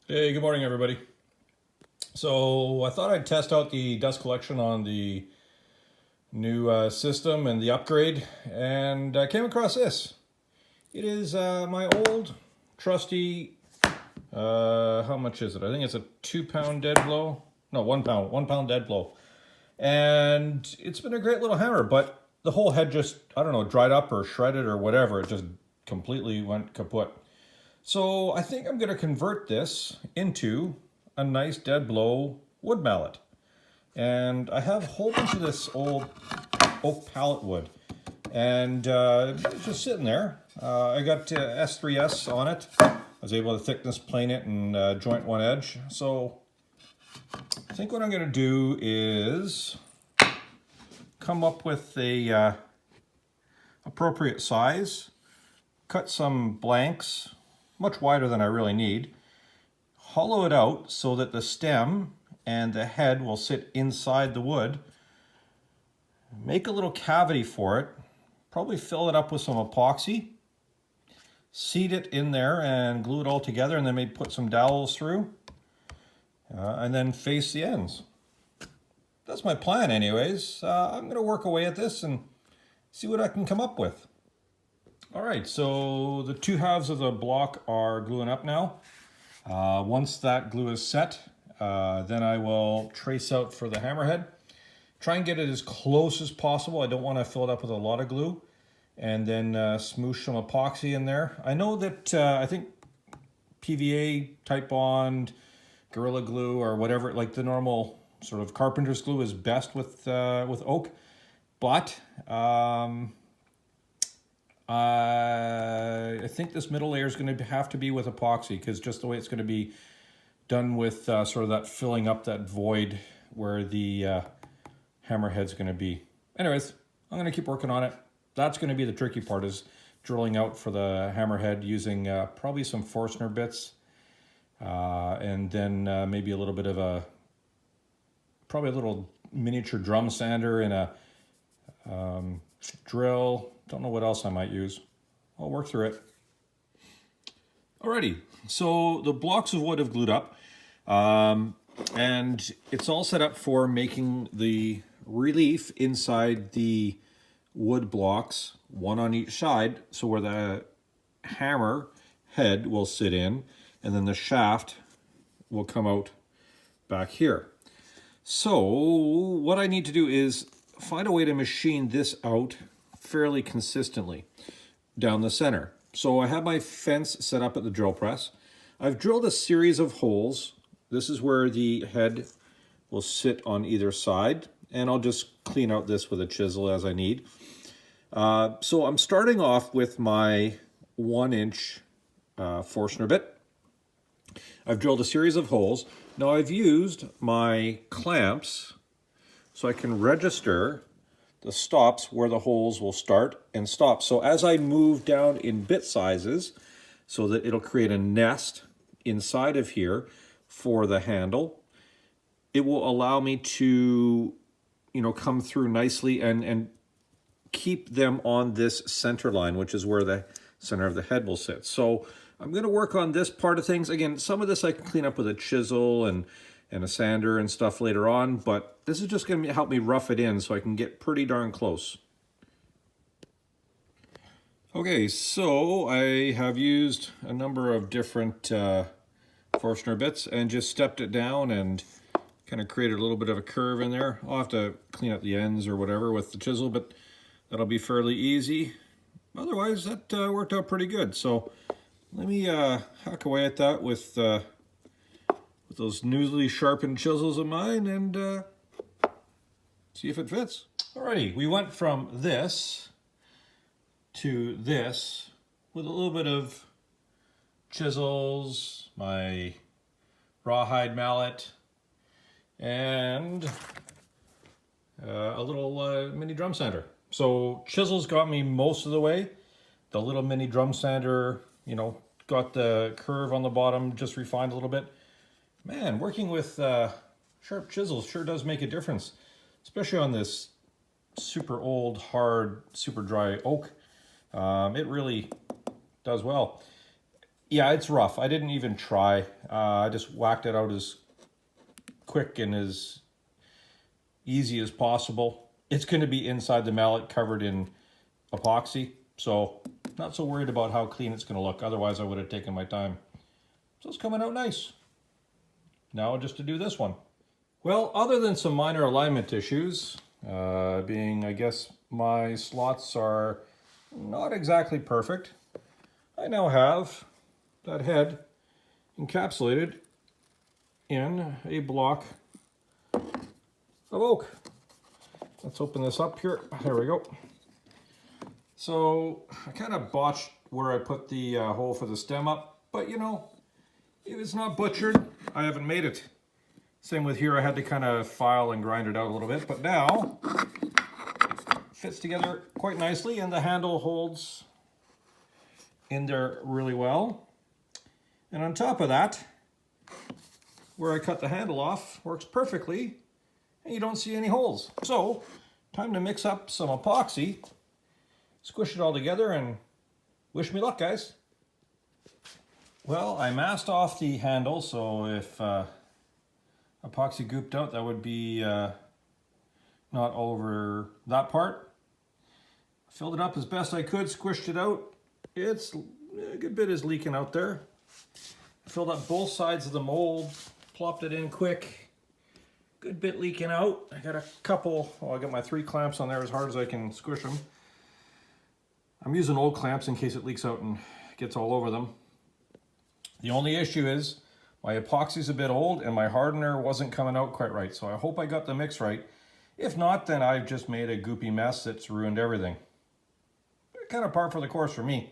Hey, good morning, everybody. So I thought I'd test out the dust collection on the new system and the upgrade, and I came across this. It is my old trusty, how much is it? I think it's a 2 pound dead blow. No, 1 pound dead blow. And it's been a great little hammer, but the whole head just, I don't know, dried up or shredded or whatever. It just completely went kaput. So I think I'm going to convert this into a nice dead blow wood mallet. And I have a whole bunch of this old oak pallet wood. And it's just sitting there. I got S3S on it. I was able to thickness plane it and joint one edge. So I think what I'm going to do is come up with a appropriate size, cut some blanks, much wider than I really need, hollow it out so that the stem and the head will sit inside the wood, make a little cavity for it, probably fill it up with some epoxy, seat it in there and glue it all together, and then maybe put some dowels through, and then face the ends. That's my plan anyways. I'm going to work away at this and see what I can come up with. All right, so the two halves of the block are gluing up now. Once that glue is set, then I will trace out for the hammerhead. Try and get it as close as possible. I don't want to fill it up with a lot of glue. And then smoosh some epoxy in there. I know that I think PVA, Type Bond, Gorilla Glue, or whatever, like the normal sort of carpenter's glue is best with oak. But I think this middle layer is going to have to be with epoxy, because just the way it's going to be done with sort of that filling up that void where the hammerhead's going to be. Anyways, I'm going to keep working on it. That's going to be the tricky part, is drilling out for the hammerhead using probably some Forstner bits and then maybe a little bit of probably a little miniature drum sander and a drill. Don't know what else I might use. I'll work through it. Alrighty, so the blocks of wood have glued up, and it's all set up for making the relief inside the wood blocks, one on each side, so where the hammer head will sit in, and then the shaft will come out back here. So what I need to do is find a way to machine this out fairly consistently down the center. So I have my fence set up at the drill press. I've drilled a series of holes. This is where the head will sit on either side, and I'll just clean out this with a chisel as I need. So I'm starting off with my 1-inch Forstner bit. I've drilled a series of holes. Now I've used my clamps so I can register the stops where the holes will start and stop. So as I move down in bit sizes, so that it'll create a nest inside of here for the handle, it will allow me to, come through nicely and keep them on this center line, which is where the center of the head will sit. So I'm going to work on this part of things. Again, some of this I can clean up with a chisel and a sander and stuff later on, but this is just going to help me rough it in so I can get pretty darn close. Okay, so I have used a number of different Forstner bits and just stepped it down and kind of created a little bit of a curve in there. I'll have to clean up the ends or whatever with the chisel, but that'll be fairly easy. Otherwise, that worked out pretty good. So let me hack away at that with those newly sharpened chisels of mine and see if it fits. Alrighty, we went from this to this with a little bit of chisels, my rawhide mallet, and a little mini drum sander. So chisels got me most of the way. The little mini drum sander, got the curve on the bottom just refined a little bit. Man, working with sharp chisels sure does make a difference, especially on this super old, hard, super dry oak. It really does well. Yeah, it's rough. I didn't even try. I just whacked it out as quick and as easy as possible. It's going to be inside the mallet covered in epoxy, so not so worried about how clean it's going to look. Otherwise, I would have taken my time. So it's coming out nice. Now just to do this one. Well, other than some minor alignment issues, being, I guess, my slots are not exactly perfect, I now have that head encapsulated in a block of oak. Let's open this up here. There we go. So I kind of botched where I put the hole for the stem up, but you know, if it's not butchered, I haven't made it. Same with here, I had to kind of file and grind it out a little bit, but now it fits together quite nicely and the handle holds in there really well. And on top of that, where I cut the handle off works perfectly and you don't see any holes. So, time to mix up some epoxy, squish it all together, and wish me luck, guys. Well, I masked off the handle, so if epoxy gooped out, that would be not all over that part. Filled it up as best I could, squished it out. It's a good bit is leaking out there. Filled up both sides of the mold, plopped it in quick. Good bit leaking out. I got a couple, I got my 3 clamps on there as hard as I can squish them. I'm using old clamps in case it leaks out and gets all over them. The only issue is my epoxy's a bit old and my hardener wasn't coming out quite right. So I hope I got the mix right. If not, then I've just made a goopy mess that's ruined everything. Kind of par for the course for me.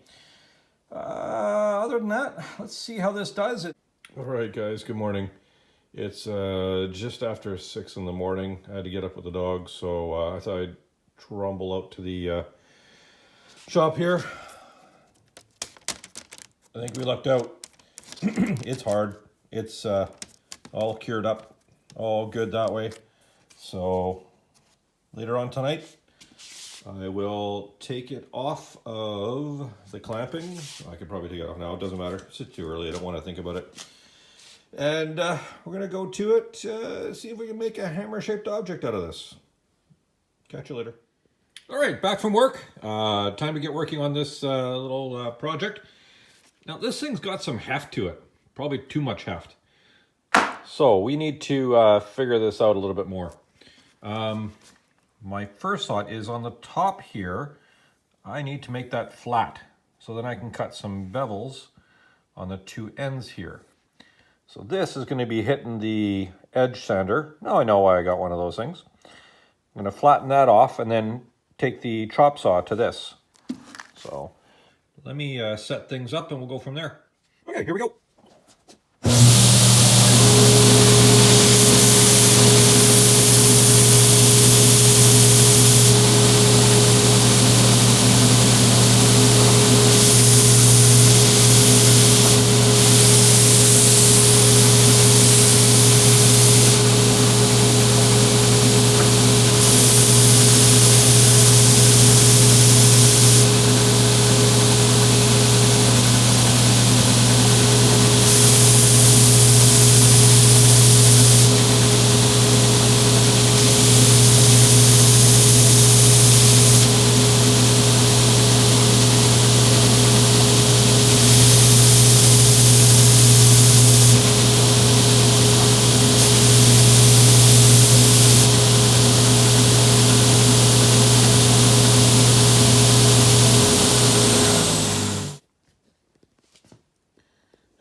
Other than that, let's see how this does. All right, guys, good morning. It's just after 6 in the morning. I had to get up with the dog, so I thought I'd trundle out to the shop here. I think we lucked out. It's hard. It's all cured up, all good that way. So later on tonight, I will take it off of the clamping. I could probably take it off now. It doesn't matter. It's just too early. I don't want to think about it. And we're going to go to it, see if we can make a hammer-shaped object out of this. Catch you later. All right, back from work. Time to get working on this little project. Now, this thing's got some heft to it. Probably too much heft. So we need to figure this out a little bit more. My first thought is on the top here, I need to make that flat. So then I can cut some bevels on the 2 ends here. So this is going to be hitting the edge sander. Now I know why I got one of those things. I'm going to flatten that off and then take the chop saw to this. So let me set things up and we'll go from there. Okay, here we go.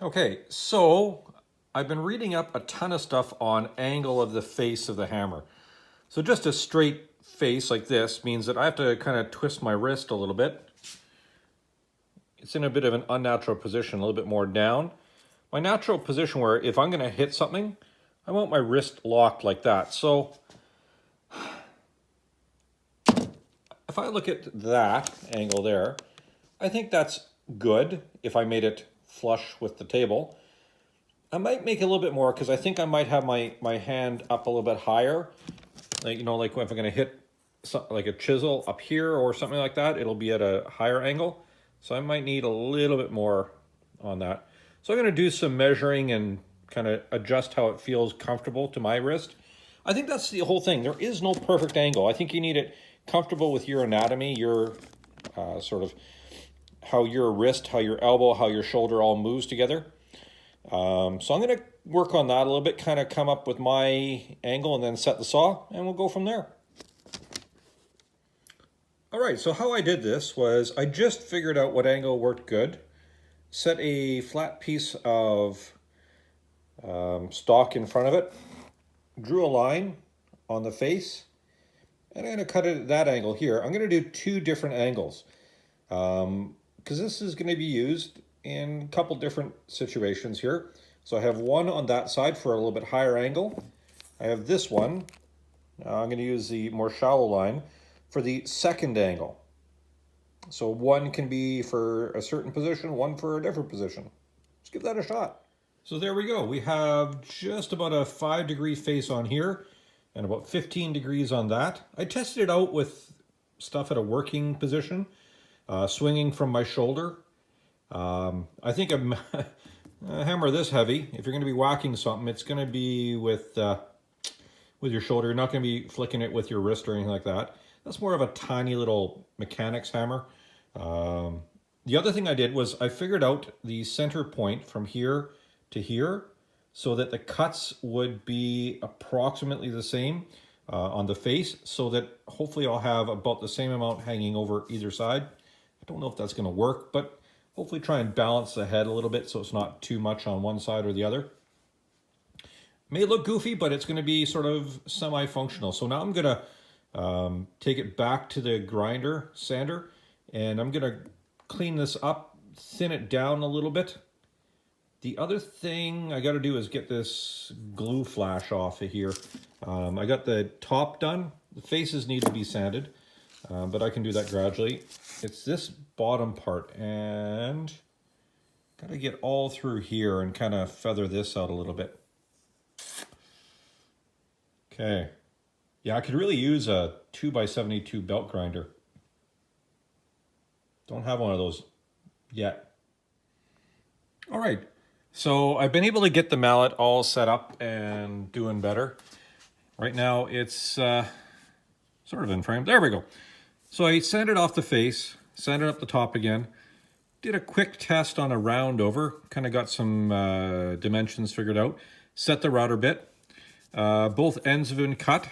Okay, so I've been reading up a ton of stuff on angle of the face of the hammer. So just a straight face like this means that I have to kind of twist my wrist a little bit. It's in a bit of an unnatural position, a little bit more down. My natural position where if I'm going to hit something, I want my wrist locked like that. So if I look at that angle there, I think that's good if I made it flush with the table. I might make it a little bit more because I think I might have my hand up a little bit higher. Like, you know, like if I'm going to hit something like a chisel up here or something like that, it'll be at a higher angle. So I might need a little bit more on that. So I'm going to do some measuring and kind of adjust how it feels comfortable to my wrist. I think that's the whole thing. There is no perfect angle. I think you need it comfortable with your anatomy, your sort of how your wrist, how your elbow, how your shoulder all moves together. So I'm going to work on that a little bit, kind of come up with my angle and then set the saw, and we'll go from there. All right, so how I did this was I just figured out what angle worked good, set a flat piece of stock in front of it, drew a line on the face, and I'm going to cut it at that angle here. I'm going to do two different angles because this is going to be used in a couple different situations here. So I have one on that side for a little bit higher angle. I have this one. I'm going to use the more shallow line for the second angle. So one can be for a certain position, one for a different position. Let's give that a shot. So there we go. We have just about a 5-degree face on here and about 15 degrees on that. I tested it out with stuff at a working position, swinging from my shoulder. I think a hammer this heavy, if you're going to be whacking something, it's going to be with your shoulder. You're not going to be flicking it with your wrist or anything like that. That's more of a tiny little mechanics hammer. The other thing I did was I figured out the center point from here to here so that the cuts would be approximately the same on the face, so that hopefully I'll have about the same amount hanging over either side. I don't know if that's going to work, but hopefully try and balance the head a little bit so it's not too much on one side or the other. May look goofy, but it's going to be sort of semi-functional. So now I'm going to take it back to the sander, and I'm going to clean this up, thin it down a little bit. The other thing I got to do is get this glue flash off of here. I got the top done. The faces need to be sanded, but I can do that gradually. It's this bottom part, and got to get all through here and kind of feather this out a little bit. Okay. Yeah, I could really use a 2x72 belt grinder. Don't have one of those yet. All right, so I've been able to get the mallet all set up and doing better. Right now it's sort of in frame. There we go. So I sanded off the face, sanded up the top again, did a quick test on a round over, kind of got some dimensions figured out, set the router bit. Both ends have been cut.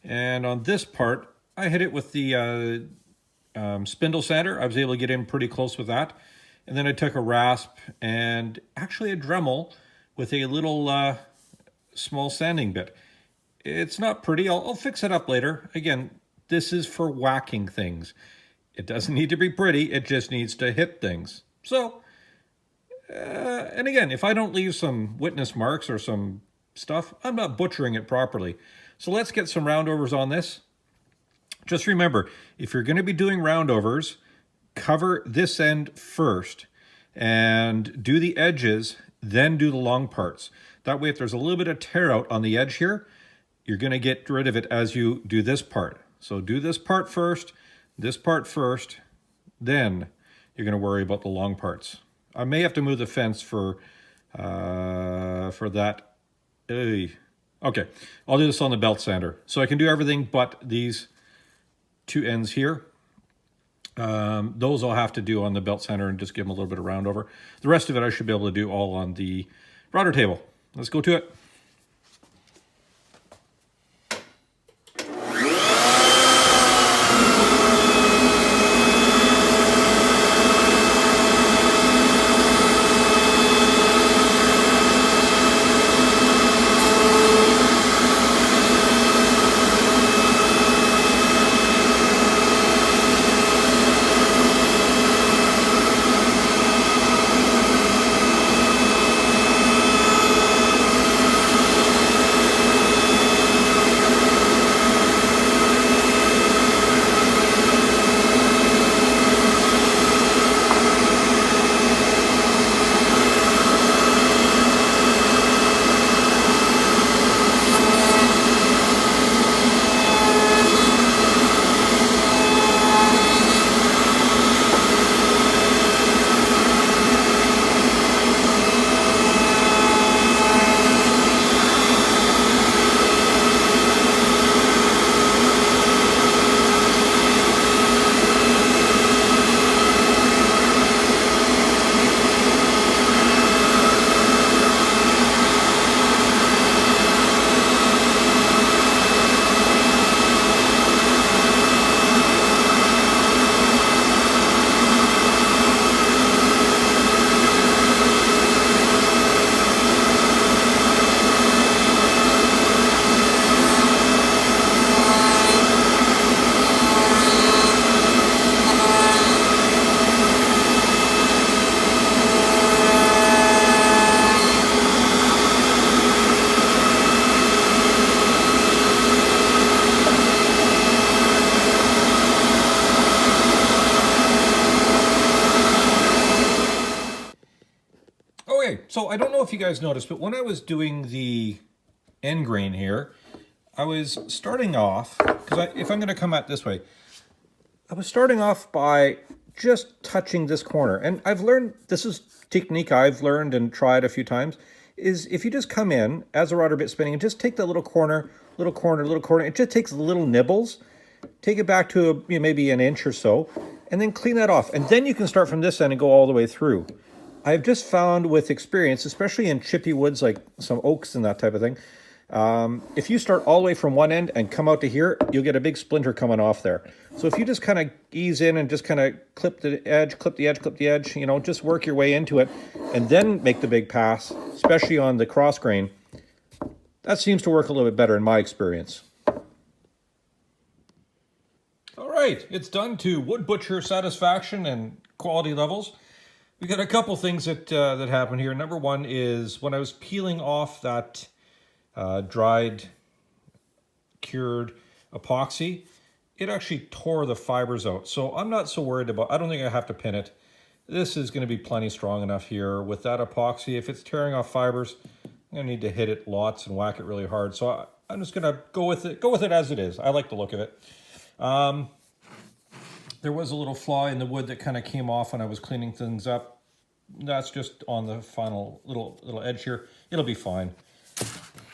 And on this part, I hit it with the spindle sander. I was able to get in pretty close with that. And then I took a rasp and actually a Dremel with a little small sanding bit. It's not pretty. I'll fix it up later. Again, this is for whacking things. It doesn't need to be pretty. It just needs to hit things. So, and again, if I don't leave some witness marks or some stuff, I'm not butchering it properly. So let's get some roundovers on this. Just remember, if you're going to be doing roundovers, cover this end first and do the edges, then do the long parts. That way, if there's a little bit of tear out on the edge here, you're going to get rid of it as you do this part. So do this part first, then you're going to worry about the long parts. I may have to move the fence for that. Okay, I'll do this on the belt sander. So I can do everything but these two ends here. Those I'll have to do on the belt sander and just give them a little bit of round over. The rest of it I should be able to do all on the router table. Let's go to it. So I don't know if you guys noticed, but when I was doing the end grain here, I was starting off, because if I'm going to come at this way, I was starting off by just touching this corner. And I've learned, this is technique I've learned and tried a few times, is if you just come in as a router bit spinning and just take that little corner, little corner, little corner, it just takes little nibbles, take it back to maybe an inch or so, and then clean that off. And then you can start from this end and go all the way through. I've just found with experience, especially in chippy woods like some oaks and that type of thing, if you start all the way from one end and come out to here, you'll get a big splinter coming off there. So if you just kind of ease in and just kind of clip the edge, clip the edge, clip the edge, you know, just work your way into it and then make the big pass, especially on the cross grain, that seems to work a little bit better in my experience. All right, it's done to wood butcher satisfaction and quality levels. We got a couple things that happened here. Number one is when I was peeling off that dried, cured epoxy, it actually tore the fibers out. So I'm not so worried about, I don't think I have to pin it. This is going to be plenty strong enough here with that epoxy. If it's tearing off fibers, I'm going to need to hit it lots and whack it really hard. So I'm just going to go with it as it is. I like the look of it. There was a little flaw in the wood that kind of came off when I was cleaning things up. That's just on the final little edge here. It'll be fine.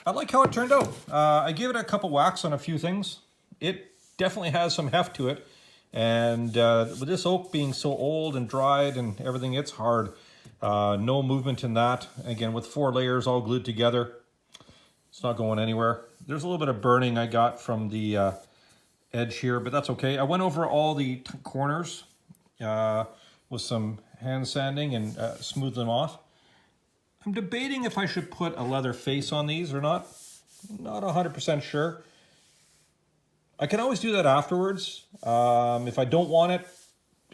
I like how it turned out. I gave it a couple whacks on a few things. It definitely has some heft to it. And with this oak being so old and dried and everything, it's hard. No movement in that. Again, with 4 layers all glued together, it's not going anywhere. There's a little bit of burning I got from the edge here, but that's okay. I went over all the corners with some hand sanding and smoothed them off. I'm debating if I should put a leather face on these or not. Not 100% sure. I can always do that afterwards. If I don't want it,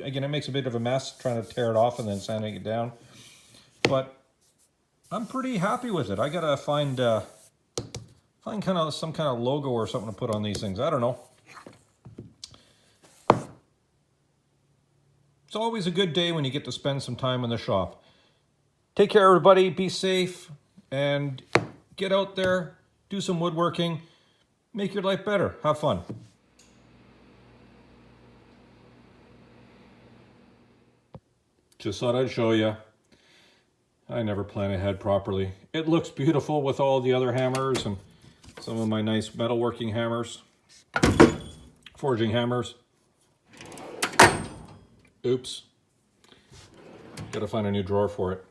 again, it makes a bit of a mess trying to tear it off and then sanding it down. But I'm pretty happy with it. I gotta find some kind of logo or something to put on these things. I don't know. It's always a good day when you get to spend some time in the shop. Take care, everybody. Be safe and get out there, do some woodworking, make your life better. Have fun. Just thought I'd show you. I never plan ahead properly. It looks beautiful with all the other hammers and some of my nice metalworking hammers, forging hammers. Oops. Gotta find a new drawer for it.